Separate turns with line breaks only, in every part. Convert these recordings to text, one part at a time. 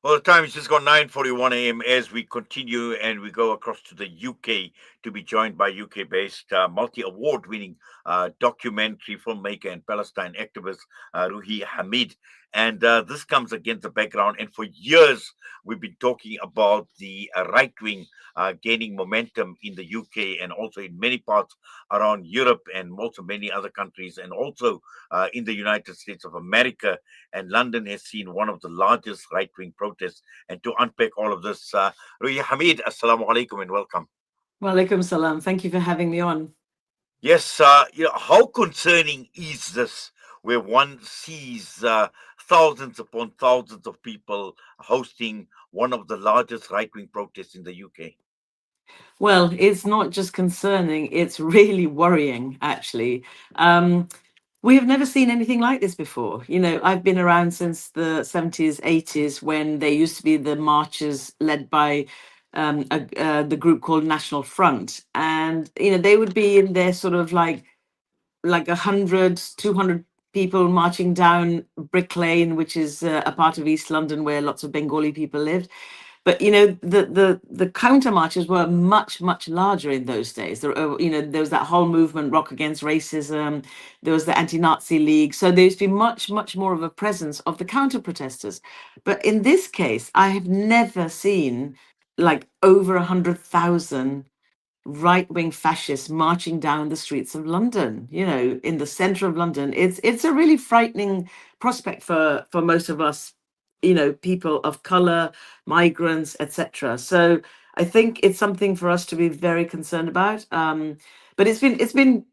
Well, the time is just gone 9:41 a.m. as we continue and we go across to the UK to be joined by UK-based multi-award-winning documentary filmmaker and Palestine activist Ruhi Hamid. And this comes against the background. And for years, we've been talking about the right wing gaining momentum in the UK and also in many parts around Europe and also many other countries, and also in the United States of America. And London has seen one of the largest right wing protests. And to unpack all of this, Ruhi Hamid, Assalamu alaikum and welcome.
Walaikum salam. Thank you for having me on.
Yes, how concerning is this where one sees thousands upon thousands of people hosting one of the largest right wing protests in the UK?
Well, it's not just concerning, it's really worrying, actually. Um, we have never seen anything like this before. I've been around since the 70s, 80s, when there used to be the marches led by the group called National Front. And, they would be in their sort of like 100, 200 people marching down Brick Lane, which is a part of East London where lots of Bengali people lived. But the counter marches were much larger in those days. There was that whole movement, Rock Against Racism. There was the Anti-Nazi League. So there's been much more of a presence of the counter protesters. But in this case, I have never seen like over 100,000 right-wing fascists marching down the streets of London, in the center of London. It's a really frightening prospect for most of us, people of color, migrants, etc. So I think it's something for us to be very concerned about. But it's been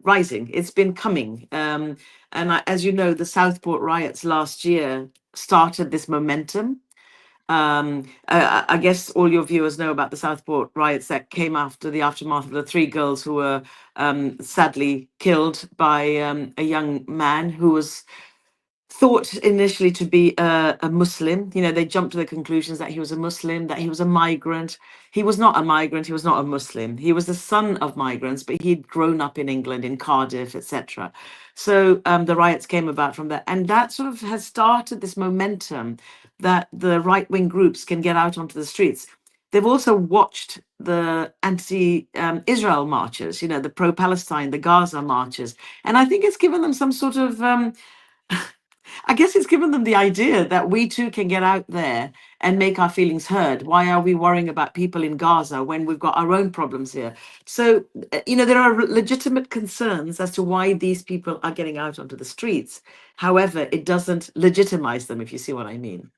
rising. It's been coming. As you know, the Southport riots last year started this momentum. I guess all your viewers know about the Southport riots that came after the aftermath of the three girls who were sadly killed by a young man who was thought initially to be a Muslim. They jumped to the conclusions that he was a Muslim, that he was a migrant. He was not a migrant. He was not a Muslim. He was the son of migrants, but he'd grown up in England, in Cardiff, etc. So the riots came about from that. And that sort of has started this momentum that the right wing groups can get out onto the streets. They've also watched the anti Israel marches, the pro Palestine, the Gaza marches. And I think it's given them some sort of I guess it's given them the idea that we too can get out there and make our feelings heard. Why are we worrying about people in Gaza when we've got our own problems here? So, there are legitimate concerns as to why these people are getting out onto the streets. However, it doesn't legitimize them, if you see what I mean.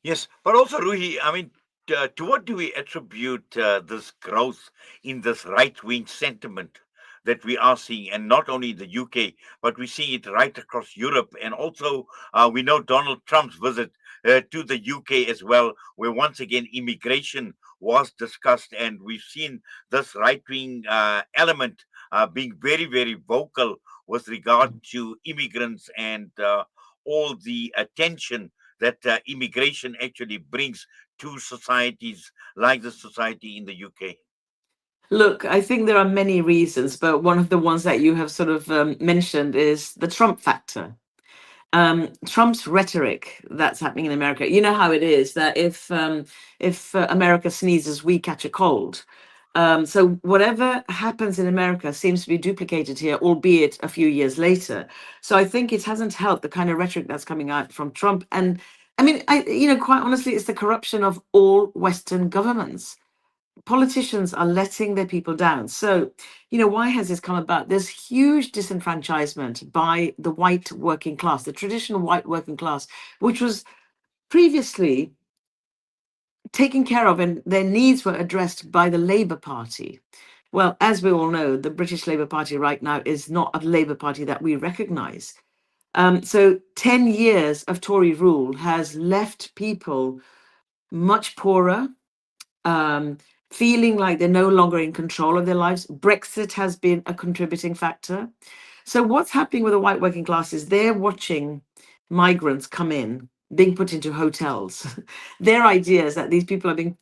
Yes, but also, Ruhi, I mean, to what do we attribute this growth in this right wing sentiment that we are seeing, and not only in the UK, but we see it right across Europe, and also we know Donald Trump's visit to the UK as well, where once again immigration was discussed, and we've seen this right wing element being very vocal with regard to immigrants and all the attention that immigration actually brings to societies like the society in the UK?
Look, I think there are many reasons, but one of the ones that you have sort of mentioned is the Trump factor. Trump's rhetoric that's happening in America. You know how it is that if America sneezes, we catch a cold. So whatever happens in America seems to be duplicated here, albeit a few years later. So I think it hasn't helped the kind of rhetoric that's coming out from Trump. And I mean, quite honestly, it's the corruption of all Western governments. Politicians are letting their people down. So, why has this come about? There's huge disenfranchisement by the white working class, the traditional white working class, which was previously taken care of and their needs were addressed by the Labour Party. Well, as we all know, the British Labour Party right now is not a Labour Party that we recognise. So 10 years of Tory rule has left people much poorer, um, feeling like they're no longer in control of their lives. Brexit has been a contributing factor. So, what's happening with the white working class is they're watching migrants come in, being put into hotels. Their idea is that these people are being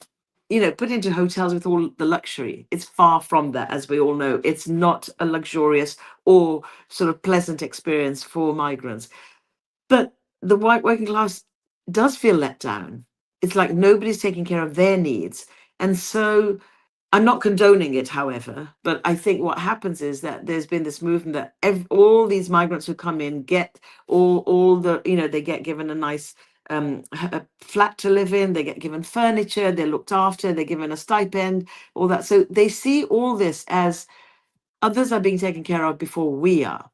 put into hotels with all the luxury. It's far from that, as we all know. It's not a luxurious or sort of pleasant experience for migrants. But the white working class does feel let down. it's like nobody's taking care of their needs. And so I'm not condoning it, however, but I think what happens is that there's been this movement that all these migrants who come in get all the, they get given a nice a flat to live in, they get given furniture, they're looked after, they're given a stipend, all that. So they see all this as others are being taken care of before we are.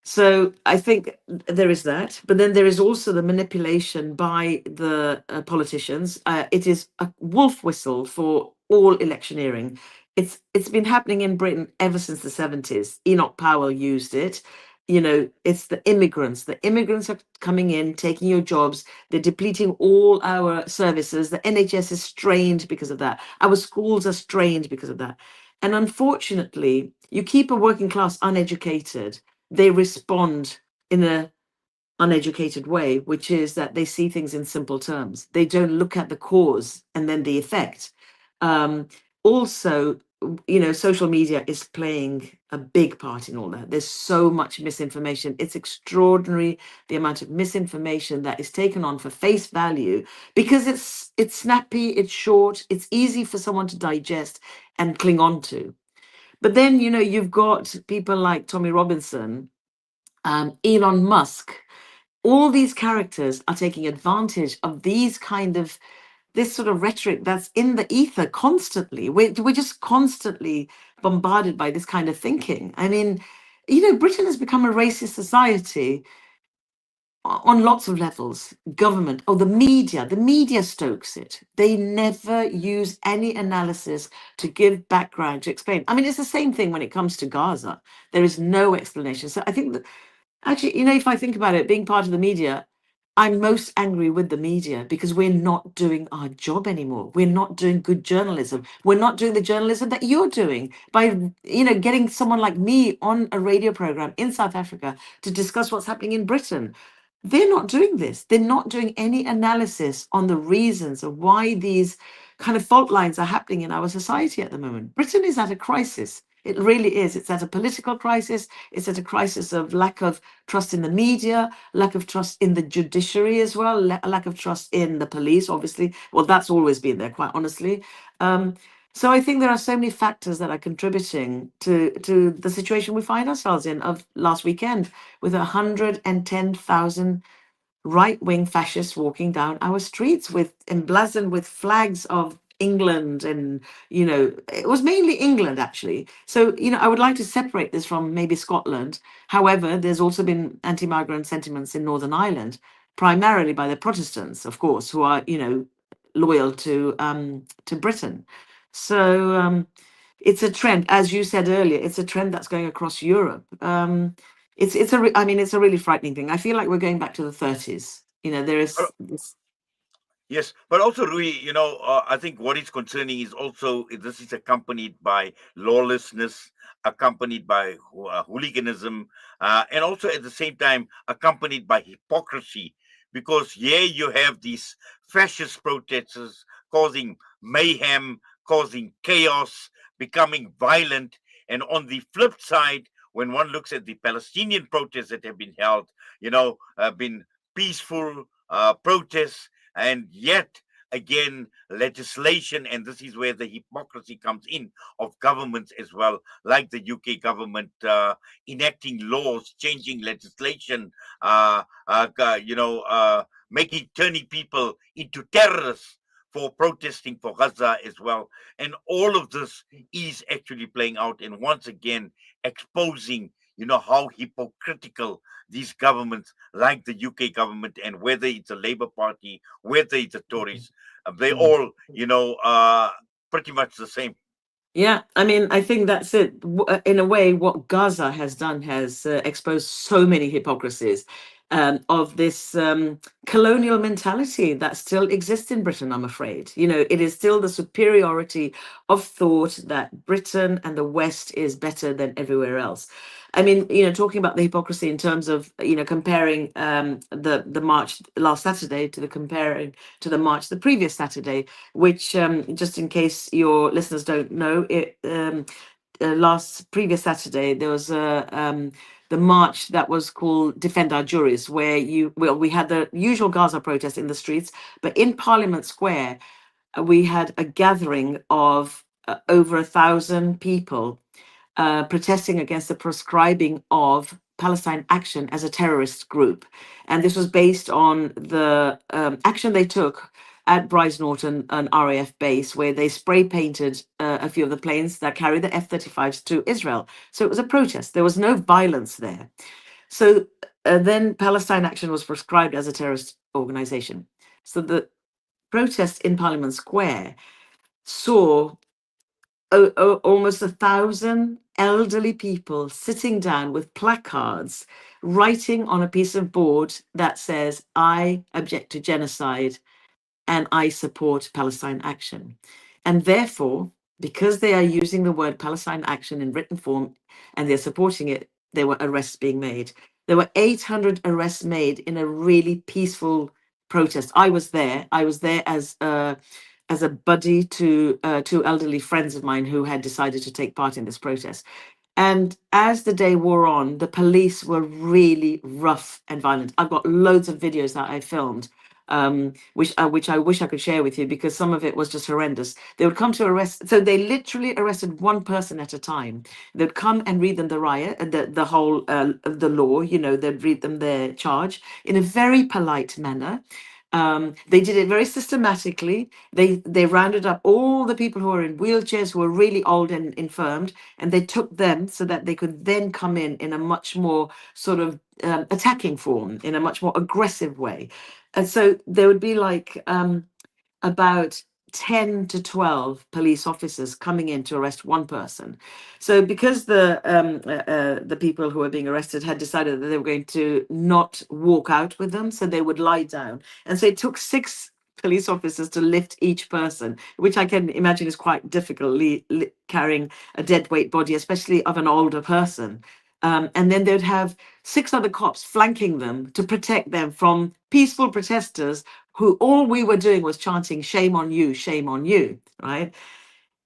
So I think there is that, but then there is also the manipulation by the politicians. It is a wolf whistle for all electioneering. It's been happening in Britain ever since the 70s. Enoch Powell used it. It's the immigrants. The immigrants are coming in, taking your jobs. They're depleting all our services. The NHS is strained because of that. Our schools are strained because of that. And unfortunately, you keep a working class uneducated, they respond in a uneducated way, which is that they see things in simple terms. They don't look at the cause and then the effect. Also, social media is playing a big part in all that. There's so much misinformation. It's extraordinary the amount of misinformation that is taken on for face value because it's snappy, it's short, it's easy for someone to digest and cling on to. But then, you've got people like Tommy Robinson, Elon Musk. All these characters are taking advantage of this sort of rhetoric that's in the ether constantly. We're just constantly bombarded by this kind of thinking. I mean, Britain has become a racist society on lots of levels. Government, the media stokes it. They never use any analysis to give background, to explain. I mean, it's the same thing when it comes to Gaza. There is no explanation. So I think that actually, if I think about it, being part of the media, I'm most angry with the media because we're not doing our job anymore. We're not doing good journalism. We're not doing the journalism that you're doing by, getting someone like me on a radio program in South Africa to discuss what's happening in Britain. They're not doing this. They're not doing any analysis on the reasons of why these kind of fault lines are happening in our society at the moment. Britain is at a crisis. It really is. It's at a political crisis. It's at a crisis of lack of trust in the media, lack of trust in the judiciary as well, lack of trust in the police, obviously. Well, that's always been there, quite honestly. So I think there are so many factors that are contributing to the situation we find ourselves in of last weekend with 110,000 right-wing fascists walking down our streets with emblazoned with flags of England, and it was mainly England actually. So I would like to separate this from maybe Scotland. However, there's also been anti-migrant sentiments in Northern Ireland, primarily by the Protestants, of course, who are loyal to Britain. So it's a trend, as you said earlier. It's a trend that's going across Europe. I mean, it's a really frightening thing. I feel like we're going back to the 30s. There is this.
Yes, but also, Rui, I think what is concerning is also this is accompanied by lawlessness, accompanied by hooliganism, and also at the same time accompanied by hypocrisy. Because here you have these fascist protesters causing mayhem, causing chaos, becoming violent. And on the flip side, when one looks at the Palestinian protests that have been held, have been peaceful protests, and yet again legislation, and this is where the hypocrisy comes in, of governments as well, like the UK government enacting laws, changing legislation, making turning people into terrorists for protesting for Gaza as well. And all of this is actually playing out, and once again exposing how hypocritical these governments, like the UK government, and whether it's a Labour Party, whether it's the Tories, they all, pretty much the same.
Yeah, I mean, I think that's it. In a way, what Gaza has done has exposed so many hypocrisies of this colonial mentality that still exists in Britain, I'm afraid. It is still the superiority of thought that Britain and the West is better than everywhere else. I mean, talking about the hypocrisy in terms of, comparing the march last Saturday to the march the previous Saturday, which, just in case your listeners don't know, it last previous Saturday there was the march that was called Defend Our Juries, where we had the usual Gaza protest in the streets, but in Parliament Square, we had a gathering of over 1,000 people protesting against the proscribing of Palestine Action as a terrorist group. And this was based on the action they took at Bryce Norton, an RAF base, where they spray painted a few of the planes that carry the F-35s to Israel. So it was a protest. There was no violence there. So then Palestine Action was proscribed as a terrorist organization. So the protest in Parliament Square saw almost 1,000 elderly people sitting down with placards, writing on a piece of board that says, "I object to genocide and I support Palestine Action." And therefore, because they are using the word Palestine Action in written form and they're supporting it, there were arrests being made. There were 800 arrests made in a really peaceful protest. I was there. I was there as a buddy to two elderly friends of mine who had decided to take part in this protest. And as the day wore on, the police were really rough and violent. I've got loads of videos that I filmed, which I wish I could share with you because some of it was just horrendous. They would come to arrest, so they literally arrested one person at a time. They'd come and read them the riot, the whole the law. They'd read them their charge in a very polite manner. They did it very systematically. They rounded up all the people who were in wheelchairs, who were really old and infirmed, and they took them so that they could then come in a much more sort of attacking form, in a much more aggressive way. And so there would be like about 10 to 12 police officers coming in to arrest one person. So because the people who were being arrested had decided that they were going to not walk out with them, so they would lie down. And so it took 6 police officers to lift each person, which I can imagine is quite difficult, carrying a dead weight body, especially of an older person. And then they'd have 6 other cops flanking them to protect them from peaceful protesters who all we were doing was chanting, shame on you, right?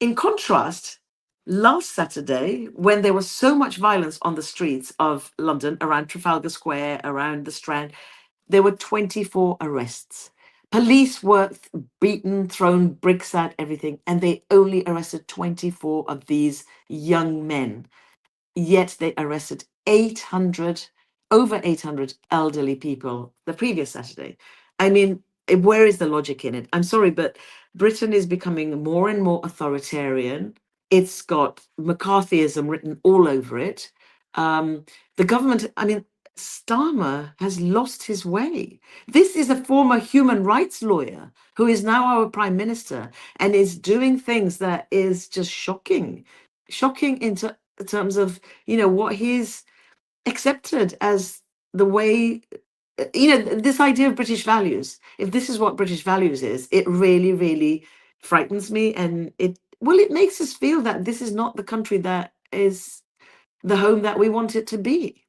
In contrast, last Saturday, when there was so much violence on the streets of London, around Trafalgar Square, around the Strand, there were 24 arrests. Police were beaten, thrown bricks at everything, and they only arrested 24 of these young men. Yet they arrested 800, over 800 elderly people the previous Saturday. I mean, where is the logic in it? I'm sorry, but Britain is becoming more and more authoritarian. It's got McCarthyism written all over it. The government, I mean, Starmer has lost his way. This is a former human rights lawyer who is now our prime minister and is doing things that is just shocking, shocking into terms of what he's accepted as the way, this idea of British values. If this is what British values is, it really, really frightens me, and it makes us feel that this is not the country that is the home that we want it to be.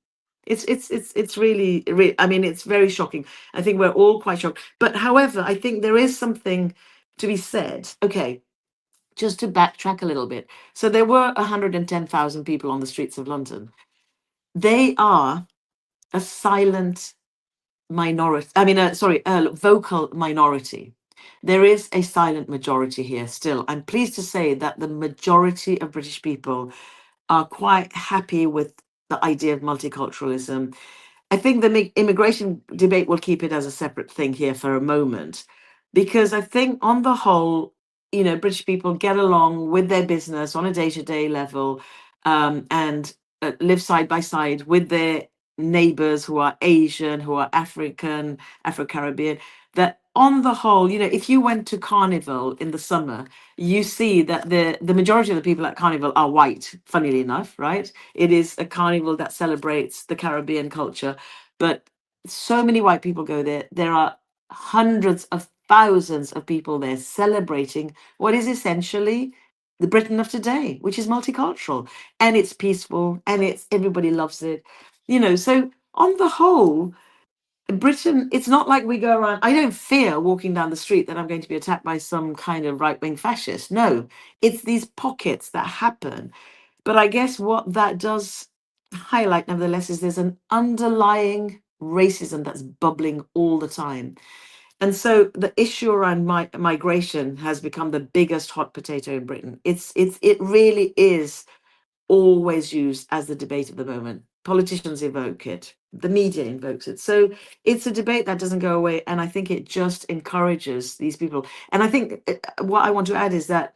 It's really, I mean, it's very shocking. I think we're all quite shocked, but however, I think there is something to be said. Okay, just to backtrack a little bit. So there were 110,000 people on the streets of London. They are a silent minority. I mean, sorry, a vocal minority. There is a silent majority here still. I'm pleased to say that the majority of British people are quite happy with the idea of multiculturalism. I think the immigration debate will keep it as a separate thing here for a moment, because I think on the whole, British people get along with their business on a day-to-day level, and live side by side with their neighbors who are Asian, who are African, Afro-Caribbean. That on the whole, if you went to Carnival in the summer, you see that the majority of the people at Carnival are white, funnily enough, right? It is a carnival that celebrates the Caribbean culture, but so many white people go there. There are hundreds of thousands of people there celebrating what is essentially the Britain of today, which is multicultural, and it's peaceful, and it's everybody loves it. So on the whole, Britain, it's not like we go around. I don't fear walking down the street that I'm going to be attacked by some kind of right wing fascist. No, it's these pockets that happen. But I guess what that does highlight, nevertheless, is there's an underlying racism that's bubbling all the time. And so the issue around migration has become the biggest hot potato in Britain. It really is always used as the debate of the moment. Politicians evoke it, the media invokes it. So it's a debate that doesn't go away. And I think it just encourages these people. And I think what I want to add is that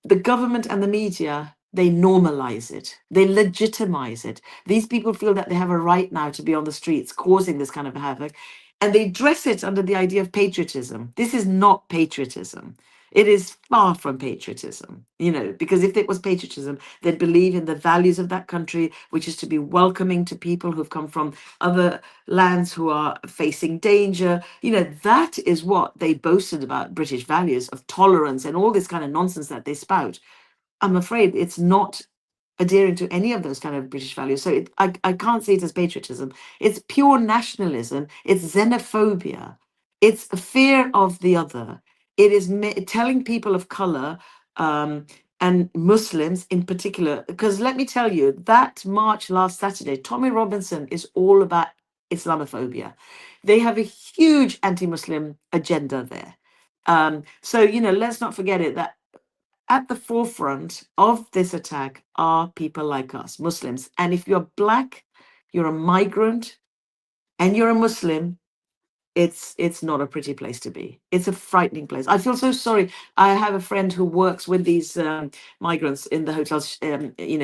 the government and the media, they normalize it, they legitimize it. These people feel that they have a right now to be on the streets causing this kind of havoc, and they dress it under the idea of patriotism. This is not patriotism. It is far from patriotism, because if it was patriotism, they'd believe in the values of that country, which is to be welcoming to people who've come from other lands who are facing danger. That is what they boasted about, British values of tolerance and all this kind of nonsense that they spout. I'm afraid it's not adhering to any of those kind of British values. So I can't see it as patriotism. It's pure nationalism. It's xenophobia. It's a fear of the other. It is telling people of color and Muslims in particular, because let me tell you, that march last Saturday, Tommy Robinson is all about Islamophobia. They have a huge anti-Muslim agenda there. So, let's not forget it, that at the forefront of this attack are people like us, Muslims. And if you're black, you're a migrant, and you're a Muslim, it's not a pretty place to be. It's a frightening place. I feel so sorry. I have a friend who works with these migrants in the hotels.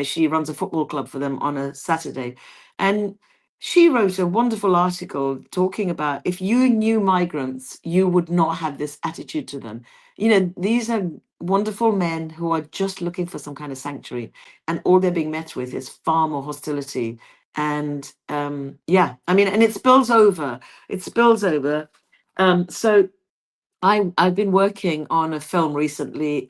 She runs a football club for them on a Saturday, and she wrote a wonderful article talking about if you knew migrants, you would not have this attitude to them. These are wonderful men who are just looking for some kind of sanctuary, and all they're being met with is far more hostility. And yeah, I mean, and it spills over. It spills over. So I've been working on a film recently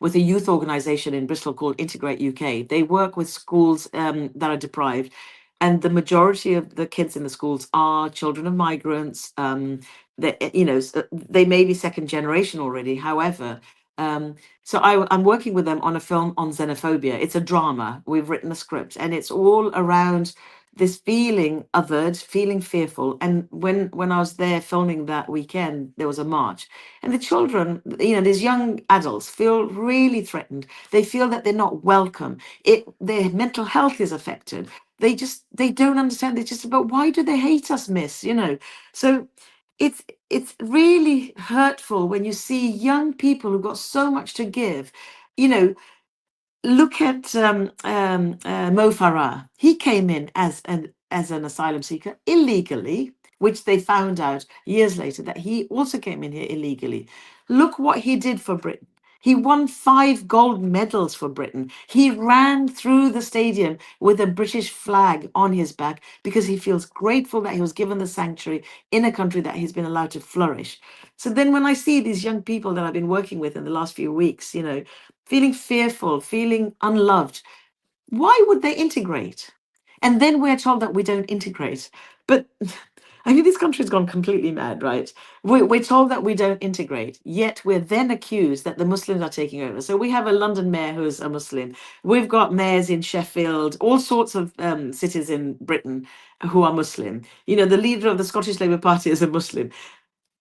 with a youth organization in Bristol called Integrate UK. They work with schools that are deprived, and the majority of the kids in the schools are children of migrants. They may be second generation already. However, so I'm working with them on a film on xenophobia. It's a drama. We've written a script, and it's all around this feeling othered, feeling fearful. And when I was there filming that weekend, there was a march, and the children, these young adults feel really threatened. They feel that they're not welcome. Their mental health is affected. They don't understand. They just, but why do they hate us, miss? So it's it's really hurtful when you see young people who've got so much to give. You know, Look at Mo Farah. He came in as an asylum seeker illegally, which they found out years later that he also came in here illegally. Look what he did for Britain. He won 5 gold medals for Britain. He ran through the stadium with a British flag on his back because he feels grateful that he was given the sanctuary in a country that he's been allowed to flourish. So then when I see these young people that I've been working with in the last few weeks, feeling fearful, feeling unloved, why would they integrate? And then we're told that we don't integrate. But I mean, this country's gone completely mad, right? We're told that we don't integrate, yet we're then accused that the Muslims are taking over. So we have a London mayor who's a Muslim. We've got mayors in Sheffield, all sorts of cities in Britain who are Muslim. The leader of the Scottish Labour Party is a Muslim.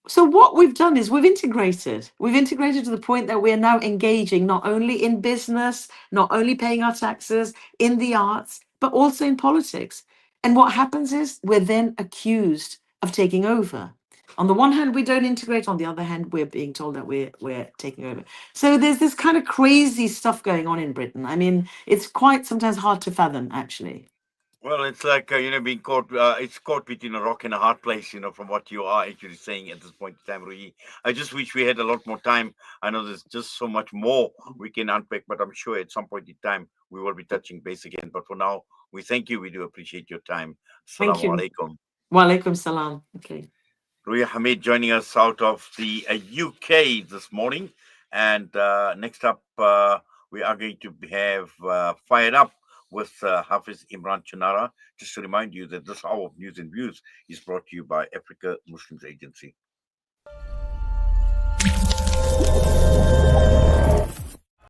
So what we've done is we've integrated. We've integrated to the point that we are now engaging not only in business, not only paying our taxes, in the arts, but also in politics. And what happens is we're then accused of taking over. On the one hand, we don't integrate. On the other hand, we're being told that we're taking over. So there's this kind of crazy stuff going on in Britain. I mean, it's quite sometimes hard to fathom, actually.
Well, it's like being caught. It's caught between a rock and a hard place. From what you are actually saying at this point in time, Ruhi. I just wish we had a lot more time. I know there's just so much more we can unpack, but I'm sure at some point in time we will be touching base again. But for now, we thank you. We do appreciate your time.
Thank
Assalamu
you.
alaikum.
Wa alaikum salam. Okay.
Ruhi Hamid joining us out of the UK this morning. And next up, we are going to have Fired Up with Hafiz Imran Chanara. Just to remind you that this hour of news and views is brought to you by Africa Muslims Agency.